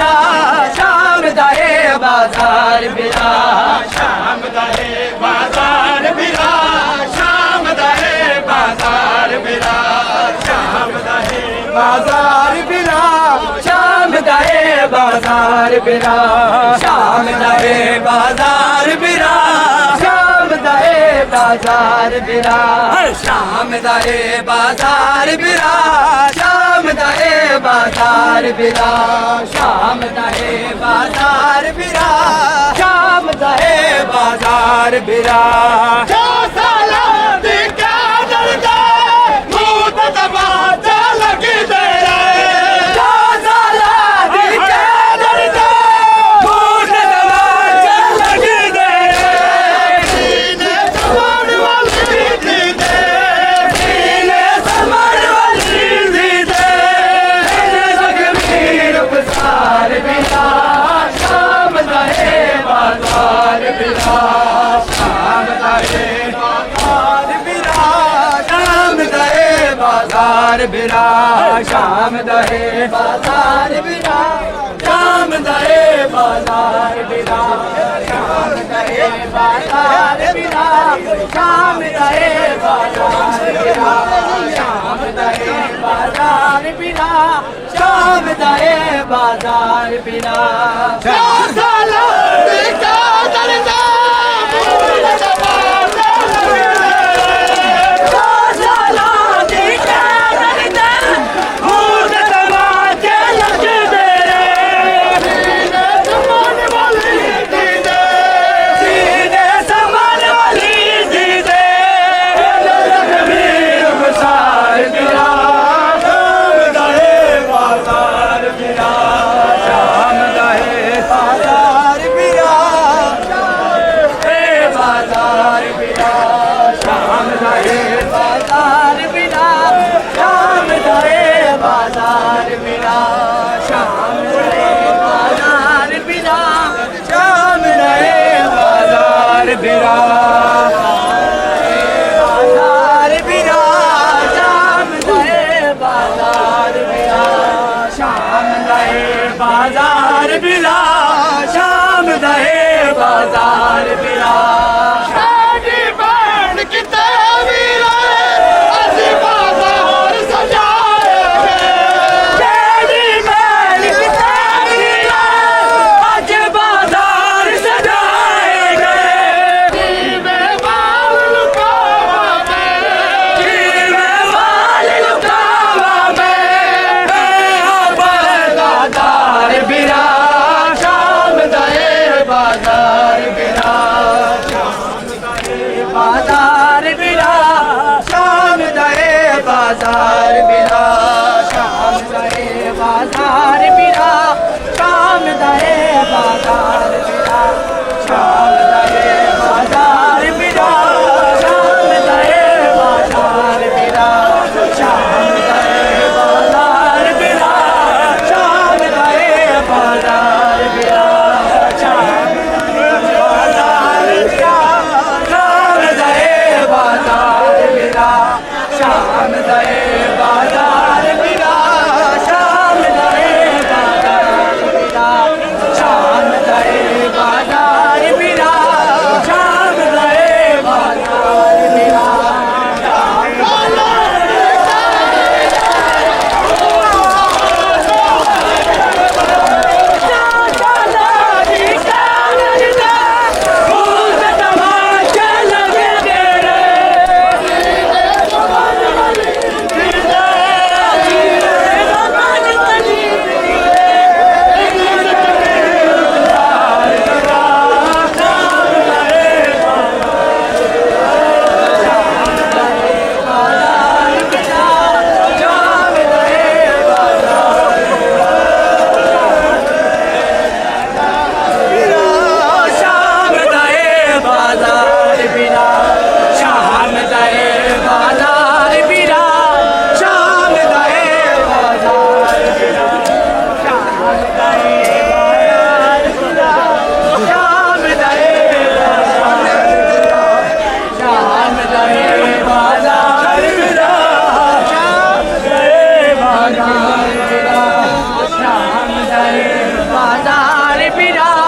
बिरा शाम दा ए बाजार बिरा शाम दा ए बाजार बिरा शाम दा ए बाजार बिरा शाम दा ए बाजार बिरा शाम दा ए बाजार बिरा शाम दा ए बाजार बिरा शाम दा ए बाजार बिरा शाम दा ए बाजार बिरा शाम दा ए बाजार बिरा शाम दा ए बाजार बिरा शाम दा ए बाजार बिरा जो साला दी कादर दा मूत दबा लग दे जो साला दी कादर दा मूत दबा लग दे सीने समर वाली दी दे सीने समर वाली दी दे जगमीर बसार बिरा शाम दा ए बाजार बिरा शाम दा ए बाजार बिरा शाम दा ए बाजार बिरा शाम दा ए बाजार बिरा शाम दा ए बाजार बिरा शाम दा ए बाजार बिरा शाम दा ए बाजार बिरा शाम दा ए बाजार बिरा शाम दा ए बाजार बिरा जो साला दी कादर दा मूत दबा बाजार बिरा शाम दा ए बाजार बिरा शादी बन किते वीरा असी बाजार सजाए तेरी मैल किते वीरा आज बाजार सजाए गए जीवे बाल लुकावा में जीवे वाल लुकावा में बाजार बिरा शाम दा ए बाजार बिरा बाजार बिरा शाम दा ए बाजार बिरा शाम दा ए बाजार बिरा शाम दा ए बाजार बिरा शाम दा ए बाजार बिरा शाम दा ए बाजार बिरा शाम दा ए बाजार बिरा शाम दा ए बाजार बिरा शाम शाम दा ए बाजार बिरा